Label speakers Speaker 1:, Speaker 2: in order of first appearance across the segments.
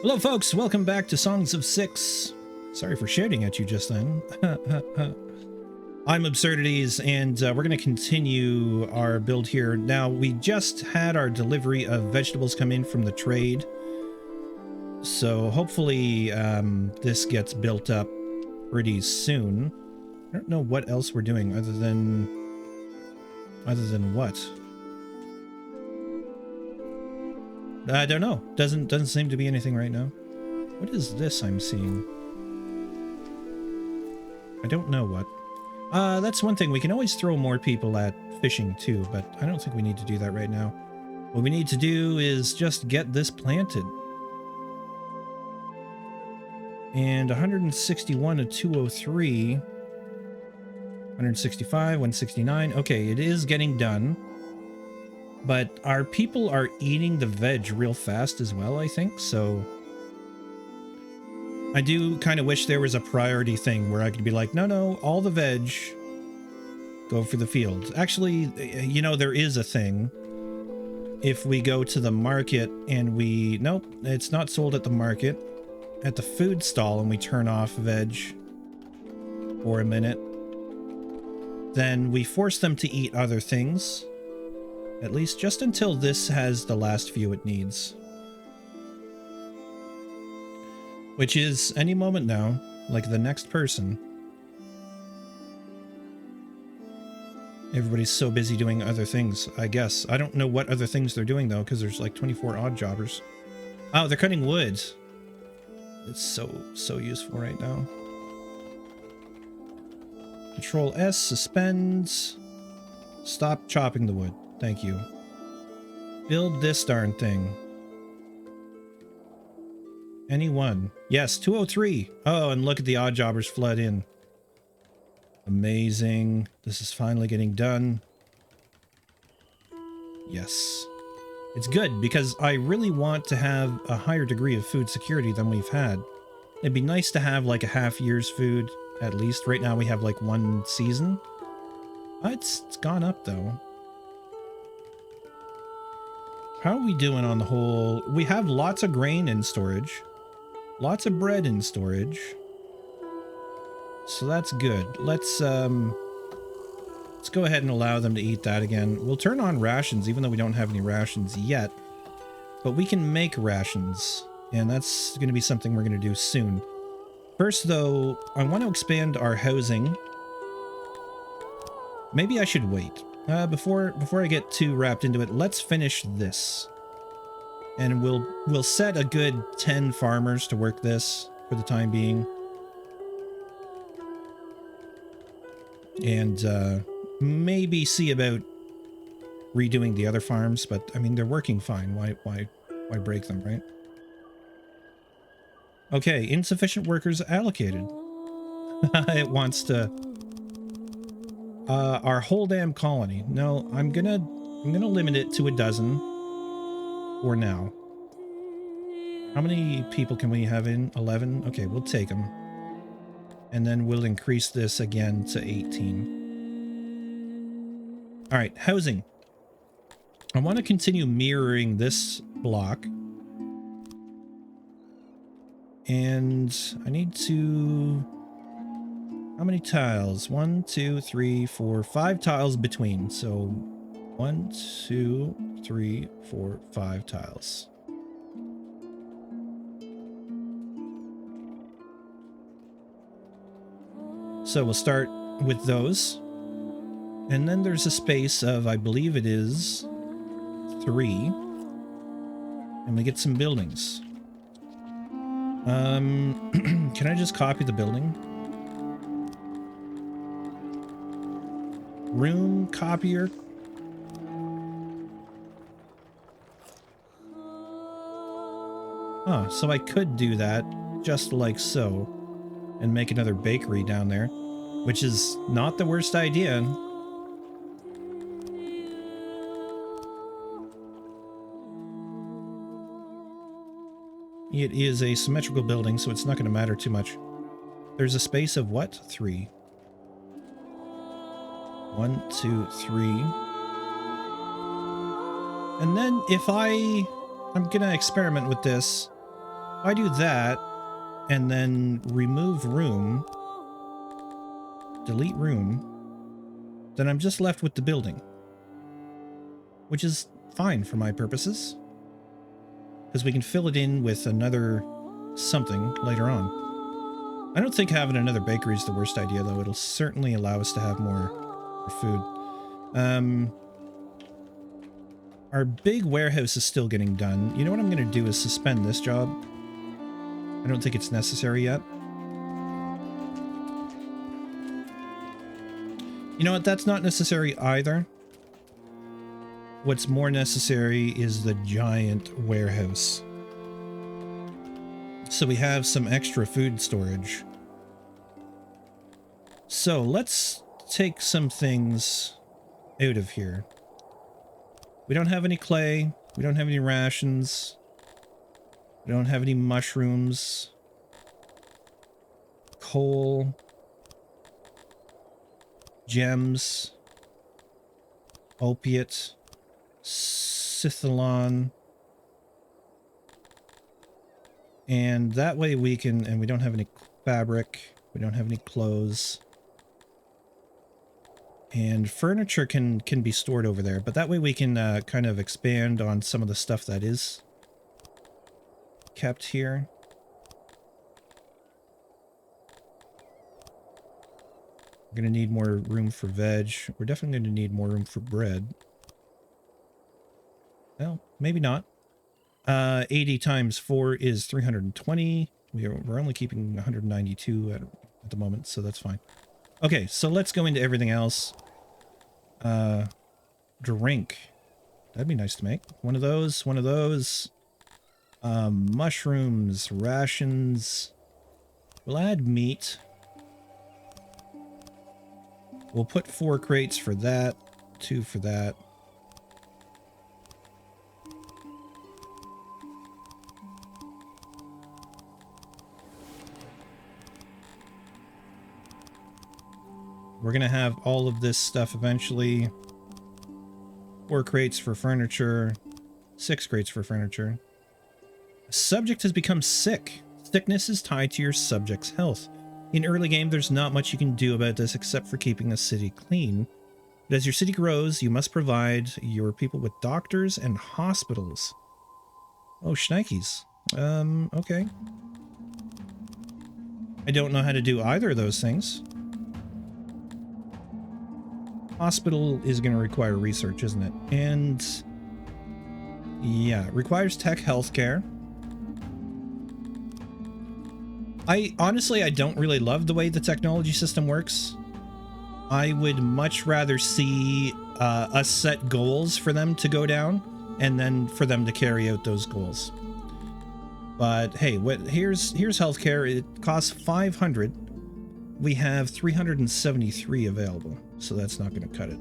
Speaker 1: Hello folks, welcome back to Songs of Six. Sorry for shouting at you just then. I'm 𝘬𝘁𝘂𝗧𝗏, and we're going to continue our build here. Now, we just had our delivery of vegetables come in from the trade. So hopefully this gets built up pretty soon. I don't know what else we're doing other than what? I don't know. Doesn't seem to be anything right now. What is this I'm seeing? I don't know what. That's one thing. We can always throw more people at fishing too, but I don't think we need to do that right now. What we need to do is just get this planted. And 161 to 203. 165, 169. Okay, it is getting done. But our people are eating the veg real fast as well, I think, so I do kind of wish there was a priority thing where I could be like, no, all the veg go for the field. Actually, you know, there is a thing. If we go to the market and nope, it's not sold at the market, at the food stall, and we turn off veg for a minute, then we force them to eat other things. At least just until this has the last few it needs. Which is any moment now, like the next person. Everybody's so busy doing other things, I guess. I don't know what other things they're doing though, because there's like 24 odd jobbers. Oh, they're cutting wood. It's so useful right now. Control S, suspend. Stop chopping the wood. Thank you. Build this darn thing. Anyone? Yes, 203. Oh, and look at the odd jobbers flood in. Amazing. This is finally getting done. Yes. It's good because I really want to have a higher degree of food security than we've had. It'd be nice to have like a half year's food at least. Right now we have like one season. It's gone up though. How are we doing on the whole? We have lots of grain in storage. Lots of bread in storage. So that's good. Let's go ahead and allow them to eat that again. We'll turn on rations, even though we don't have any rations yet. But we can make rations. And that's going to be something we're going to do soon. First, though, I want to expand our housing. Maybe I should wait. Before I get too wrapped into it, let's finish this. And we'll set a good 10 farmers to work this for the time being. And maybe see about redoing the other farms, but I mean they're working fine. Why break them, right? Okay, insufficient workers allocated. It wants to our whole damn colony. No, I'm gonna limit it to 12 for now. How many people can we have in? 11? Okay, we'll take them. And then we'll increase this again to 18. All right, housing. I want to continue mirroring this block. And I need to... How many tiles? 1, 2, 3, 4, 5 tiles between. So 1, 2, 3, 4, 5 tiles. So we'll start with those. And then there's a space of, I believe it is 3. And we get some buildings. Can I just copy the building? Room copier. Oh, so I could do that just like so and make another bakery down there, which is not the worst idea. It is a symmetrical building, so it's not going to matter too much. There's a space of what? 3. 1, 2, 3. And then if I'm gonna experiment with this. If I do that, and then remove room, delete room, then I'm just left with the building. Which is fine for my purposes. Because we can fill it in with another something later on. I don't think having another bakery is the worst idea, though. It'll certainly allow us to have more food. Our big warehouse is still getting done. You know what I'm going to do is suspend this job. I don't think it's necessary yet. You know what? That's not necessary either. What's more necessary is the giant warehouse. So we have some extra food storage. So let's take some things out of here. We don't have any clay. We don't have any rations. We don't have any mushrooms. Coal. Gems. Opiate. 𝘎𝘂𝘂𝘁𝘂𝘂𝗯𝗮. And that way we can, and we don't have any fabric. We don't have any clothes. And furniture can be stored over there, but that way we can kind of expand on some of the stuff that is kept here. We're going to need more room for veg. We're definitely going to need more room for bread. Well, maybe not. 80 times 4 is 320. We're only keeping 192 at the moment, so that's fine. Okay, so let's go into everything else. Drink. That'd be nice to make. One of those, one of those. Mushrooms, rations. We'll add meat. We'll put 4 crates for that, 2 for that. We're going to have all of this stuff eventually. 4 crates for furniture. 6 crates for furniture. A subject has become sick. Sickness is tied to your subject's health. In early game, there's not much you can do about this except for keeping the city clean. But as your city grows, you must provide your people with doctors and hospitals. Oh, shnikes. Okay. I don't know how to do either of those things. Hospital is going to require research, isn't it? And yeah, it requires tech healthcare. Honestly, I don't really love the way the technology system works. I would much rather see us set goals for them to go down and then for them to carry out those goals. But hey, here's healthcare. It costs 500. We have 373 available, so that's not going to cut it.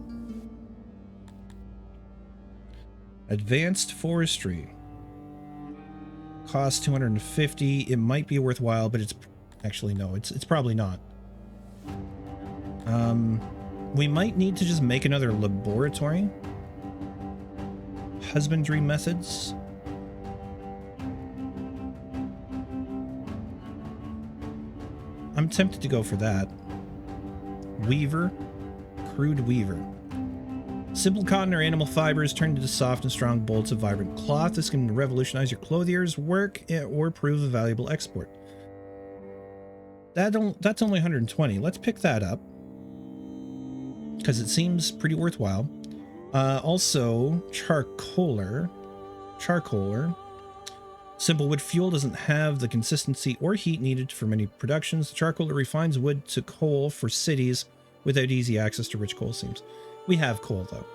Speaker 1: Advanced forestry costs 250. It might be worthwhile, but it's actually no, it's probably not. We might need to just make another laboratory. Husbandry methods. I'm tempted to go for that. Weaver. Crude weaver. Simple cotton or animal fibers turned into soft and strong bolts of vibrant cloth. This can revolutionize your clothier's work or prove a valuable export. That's only 120. Let's pick that up, because it seems pretty worthwhile. Also, charcoaler. Simple wood fuel doesn't have the consistency or heat needed for many productions. The charcoaler refines wood to coal for cities without easy access to rich coal seams. We have coal, though.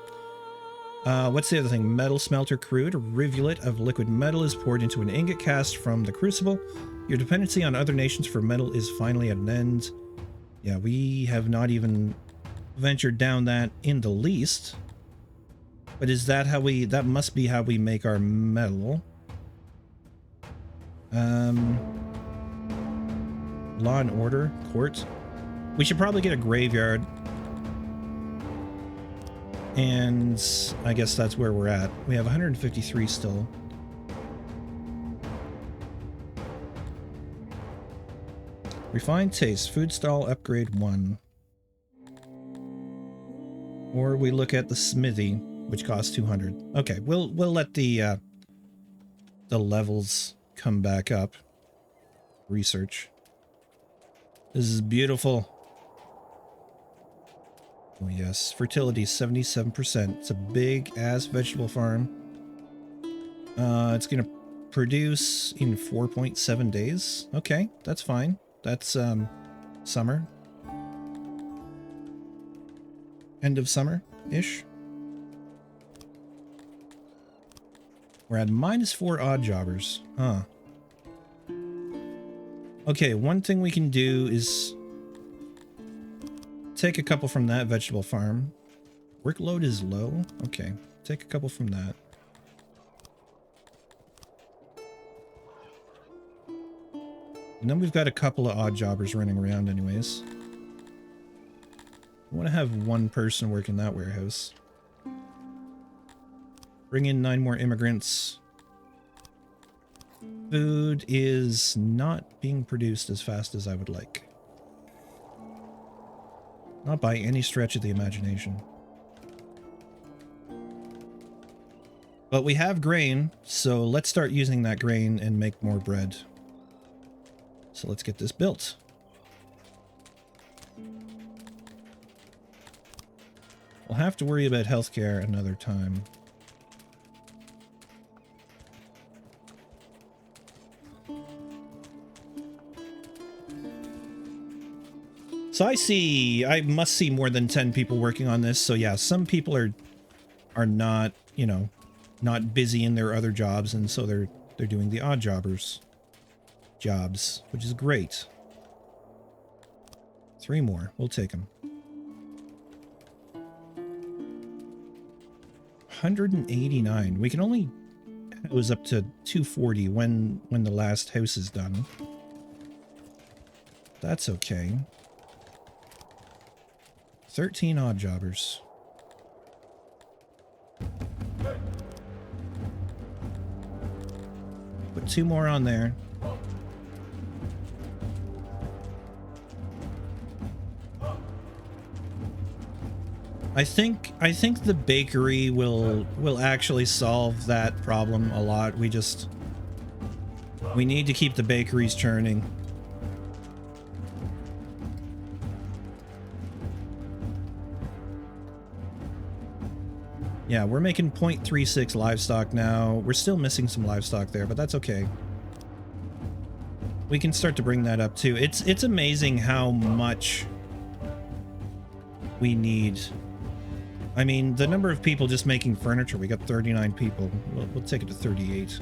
Speaker 1: What's the other thing? Metal smelter crude. A rivulet of liquid metal is poured into an ingot cast from the crucible. Your dependency on other nations for metal is finally at an end. Yeah, we have not even ventured down that in the least. But is that how we... That must be how we make our metal. Law and order. Court. We should probably get a graveyard. And I guess that's where we're at. We have 153 still. Refined taste. Food stall upgrade 1. Or we look at the smithy, which costs 200. Okay, we'll let the levels come back up. Research. This is beautiful. Oh yes, fertility 77%. It's a big ass vegetable farm. It's gonna produce in 4.7 days. Okay, that's fine. That's summer. End of summer-ish. We're at -4 odd jobbers. Huh. Okay, one thing we can do is take a couple from that vegetable farm. Workload is low. Okay, take a couple from that. And then we've got a couple of odd jobbers running around anyways. I want to have one person work in that warehouse. Bring in 9 more immigrants. Food is not being produced as fast as I would like. Not by any stretch of the imagination. But we have grain, so let's start using that grain and make more bread. So let's get this built. We'll have to worry about healthcare another time. So I must see more than 10 people working on this. So yeah, some people are not, you know, not busy in their other jobs, and so they're doing the odd jobs, which is great. 3 more, we'll take them. 189. We can only house up to 240 when the last house is done. That's okay. 13 odd jobbers. Put 2 more on there. I think the bakery will actually solve that problem a lot. We need to keep the bakeries churning. Yeah, we're making 0.36 livestock now. We're still missing some livestock there, but that's okay. We can start to bring that up too. It's amazing how much we need. I mean, the number of people just making furniture, we got 39 people. We'll take it to 38.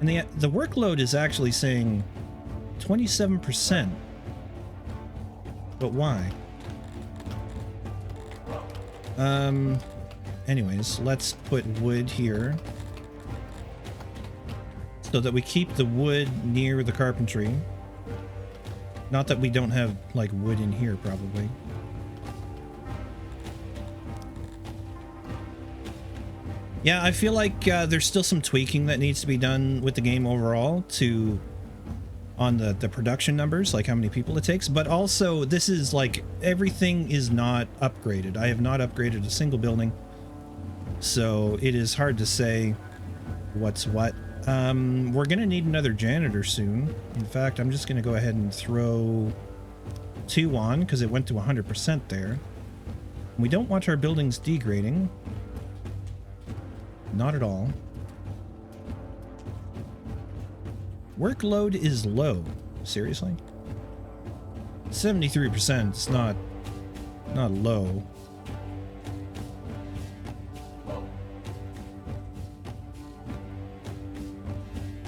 Speaker 1: And the workload is actually saying 27%. But why? Anyways, let's put wood here so that we keep the wood near the carpentry. Not that we don't have, like, wood in here, probably. Yeah, I feel like there's still some tweaking that needs to be done with the game overall on the production numbers, like how many people it takes, but also this is like everything is not upgraded. I have not upgraded a single building, so it is hard to say what's what. We're gonna need another janitor soon. In fact, I'm just gonna go ahead and throw 2 on because it went to 100% there. We don't want our buildings degrading. Not at all. Workload is low. Seriously? 73%. It's not low.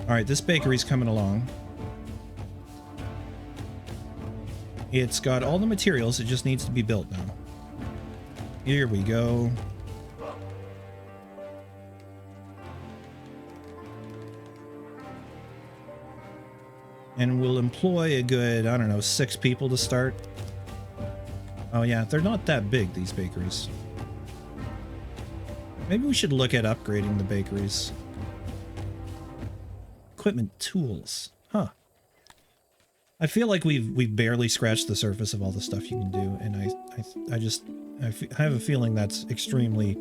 Speaker 1: Alright, this bakery's coming along. It's got all the materials, it just needs to be built now. Here we go. And we'll employ a good, I don't know, 6 people to start. Oh yeah, they're not that big, these bakeries. Maybe we should look at upgrading the bakeries. Equipment tools. Huh. I feel like we've barely scratched the surface of all the stuff you can do, and I have a feeling that's extremely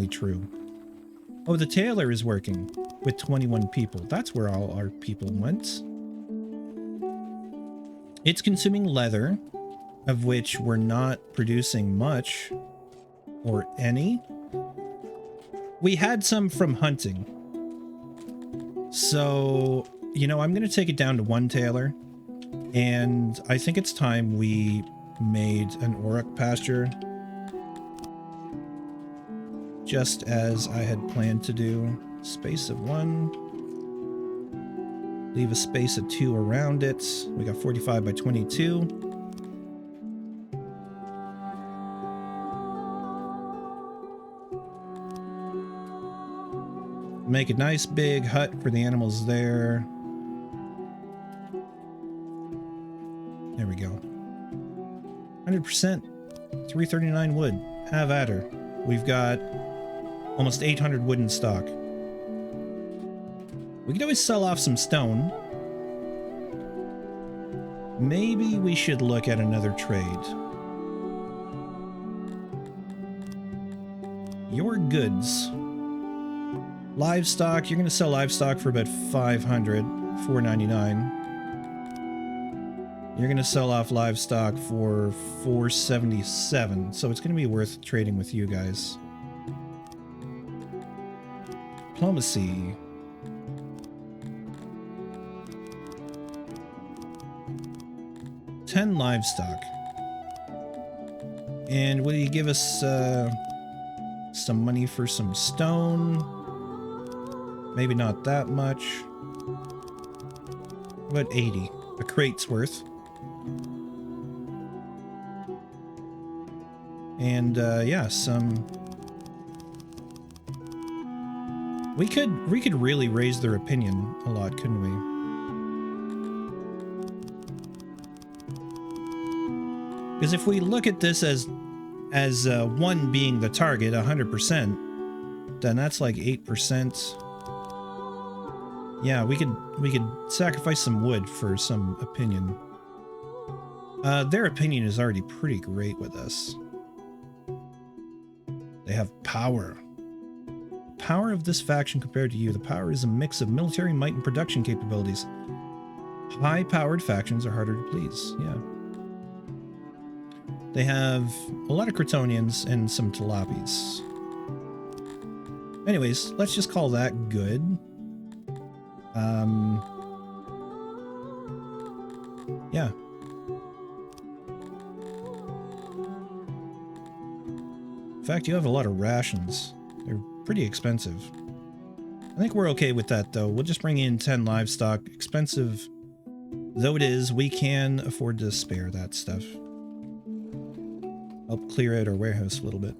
Speaker 1: true. Oh, the tailor is working with 21 people. That's where all our people went. It's consuming leather, of which we're not producing much or any. We had some from hunting. So, you know, I'm going to take it down to 1 tailor. And I think it's time we made an auroch pasture. Just as I had planned to do. Space of 1. Leave a space of 2 around it. We got 45 by 22. Make a nice big hut for the animals there. There we go. 100%. 339 wood. Have at her. We've got almost 800 wood in stock. We could always sell off some stone. Maybe we should look at another trade. Your goods. Livestock, you're going to sell livestock for about 500, 499. You're going to sell off livestock for 477, so it's going to be worth trading with you guys. Diplomacy. $10 livestock. And will you give us some money for some stone? Maybe not that much. About 80. A crate's worth. And yeah, some. We could really raise their opinion a lot, couldn't we? Because if we look at this as 1 being the target, 100%, then that's like 8%. Yeah, we could sacrifice some wood for some opinion. Their opinion is already pretty great with us. They have power. The power of this faction compared to you. The power is a mix of military might and production capabilities. High-powered factions are harder to please. Yeah. They have a lot of Crotonians and some Tilapis. Anyways, let's just call that good. Yeah. In fact, you have a lot of rations. They're pretty expensive. I think we're okay with that, though. We'll just bring in 10 livestock. Expensive though it is, we can afford to spare that stuff. Help clear out our warehouse a little bit.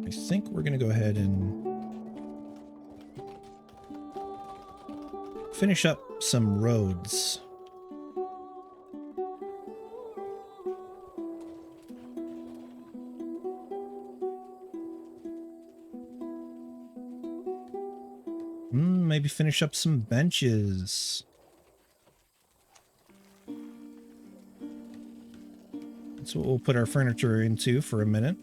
Speaker 1: I think we're going to go ahead and finish up some roads. Maybe finish up some benches. That's what we'll put our furniture into for a minute.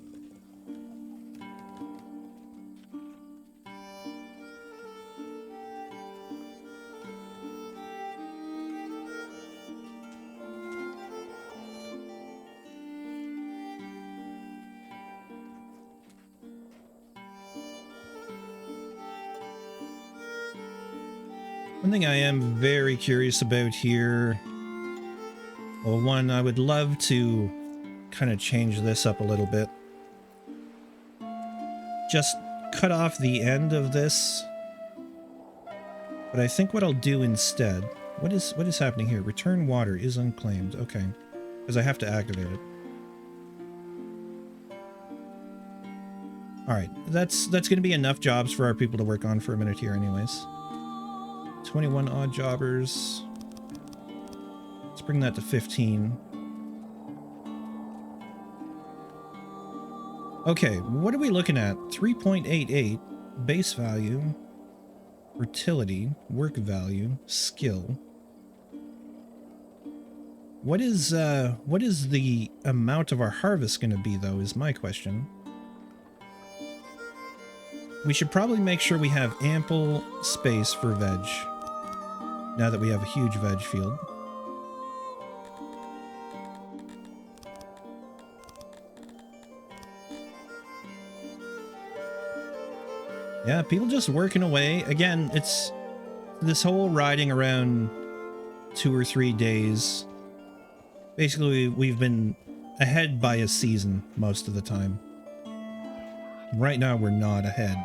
Speaker 1: One thing I am very curious about here, well, one, I would love to kind of change this up a little bit. Just cut off the end of this. But I think what I'll do instead, what is happening here? Return water is unclaimed. Okay, because I have to activate it. All right, that's going to be enough jobs for our people to work on for a minute here anyways. 21 odd jobbers. Let's bring that to 15. Okay, what are we looking at? 3.88 base value. fertility, work value, skill. What is the amount of our harvest going to be, though, is my question. We should probably make sure we have ample space for veg, now that we have a huge veg field. Yeah, people just working away. Again, it's this whole riding around 2 or 3 days. Basically, we've been ahead by a season most of the time. Right now, we're not ahead.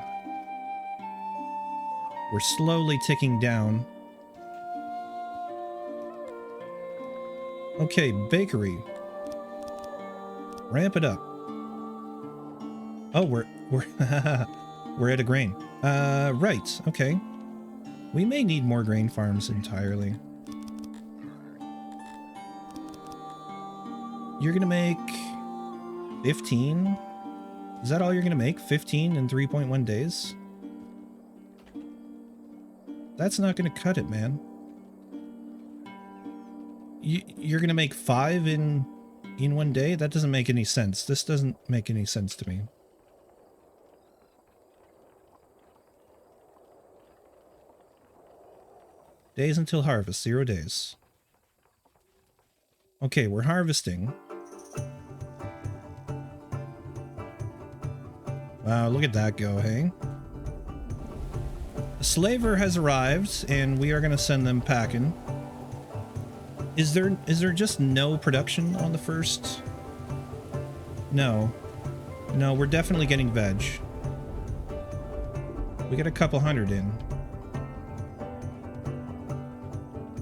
Speaker 1: We're slowly ticking down. Okay, bakery. Ramp it up. Oh, we're we're out of grain. Right, okay. We may need more grain farms entirely. You're gonna make 15? Is that all you're gonna make? 15 in 3.1 days? That's not gonna cut it, man. You're gonna make 5 in 1 day? That doesn't make any sense. This doesn't make any sense to me. Days until harvest, 0 days. Okay, we're harvesting. Wow, look at that go, hey? The slaver has arrived, and we are going to send them packing. Is there just no production on the first? No. No, we're definitely getting veg. We got a couple hundred in.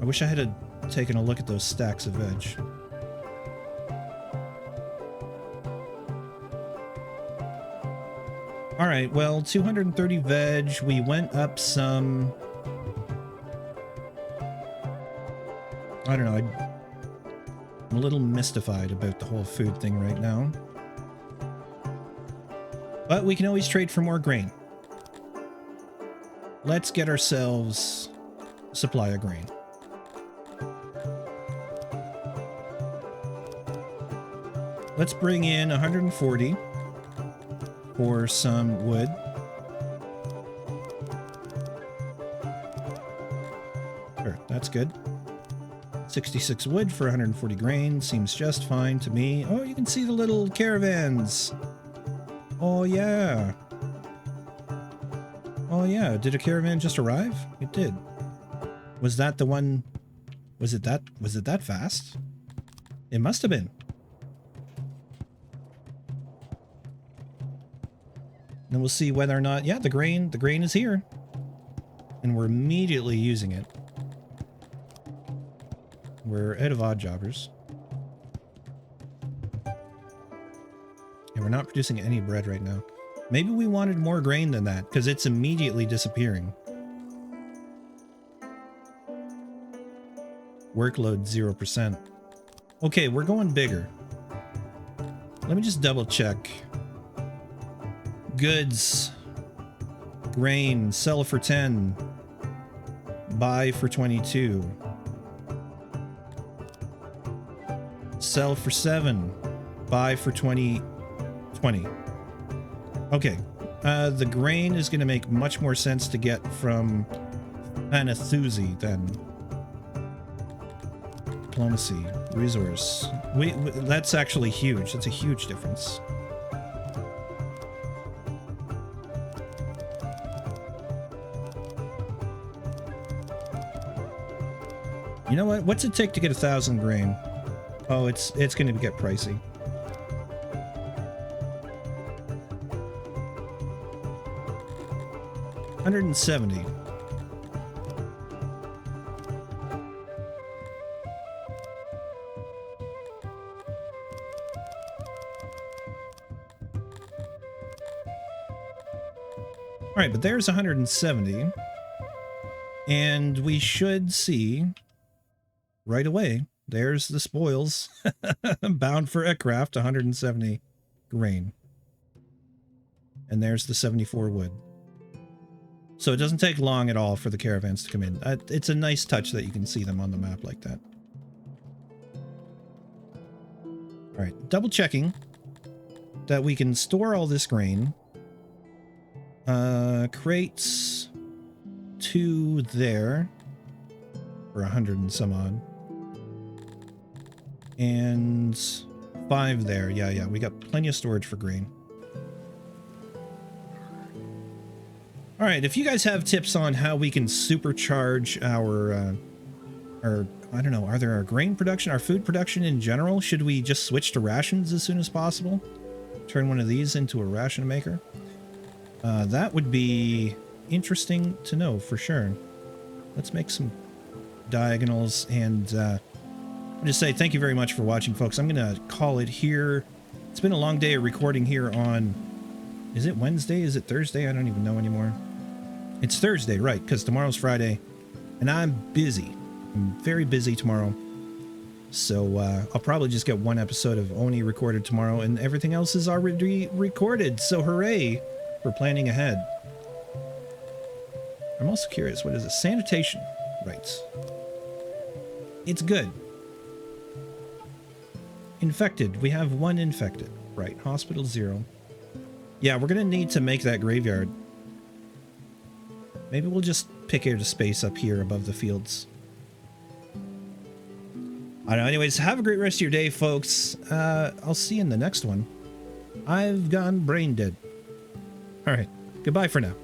Speaker 1: I wish I had taken a look at those stacks of veg. Alright, well, 230 veg. We went up some... I don't know, I'm a little mystified about the whole food thing right now. But we can always trade for more grain. Let's get ourselves a supply of grain. Let's bring in 140 for some wood. Sure, that's good. 66 wood for 140 grain seems just fine to me. Oh, you can see the little caravans. Oh, yeah. Oh, yeah. Did a caravan just arrive? It did. Was that the one? Was it that fast? It must have been. And we'll see whether or not, yeah, the grain is here. And we're immediately using it. We're out of odd jobbers. And we're not producing any bread right now. Maybe we wanted more grain than that, because it's immediately disappearing. Workload 0%. Okay, we're going bigger. Let me just double check. Goods. Grain. Sell for 10. Buy for 22. Sell for 7. Buy for 20. Okay. The grain is going to make much more sense to get from 𝘓𝘂𝘂𝘁𝘂𝘂𝗯𝗏 than diplomacy. Resource. That's actually huge. That's a huge difference. You know what? What's it take to get 1,000 grain? Oh, it's going to get pricey. $170. All right, but there's 170. And we should see right away, there's the spoils. Bound for Ekraft, 170 grain. And there's the 74 wood. So it doesn't take long at all for the caravans to come in. It's a nice touch that you can see them on the map like that. All right, double checking that we can store all this grain. Crates 2 there for 100 and some odd. And 5 there. Yeah, we got plenty of storage for grain. All right, if you guys have tips on how we can supercharge our I don't know, either our grain production, our food production in general, should we just switch to rations as soon as possible? Turn one of these into a ration maker? That would be interesting to know for sure. Let's make some diagonals, and I'll just say thank you very much for watching, folks. I'm going to call it here. It's been a long day of recording here on... Is it Wednesday? Is it Thursday? I don't even know anymore. It's Thursday, right, because tomorrow's Friday, and I'm busy. I'm very busy tomorrow. So I'll probably just get one episode of Oni recorded tomorrow, and everything else is already recorded. So hooray for planning ahead. I'm also curious, what is it? Sanitation rights. It's good. Infected. We have 1 infected. Right. Hospital 0. Yeah, we're going to need to make that graveyard. Maybe we'll just pick out a space up here above the fields. I don't know. Anyways, have a great rest of your day, folks. I'll see you in the next one. I've gone brain dead. All right. Goodbye for now.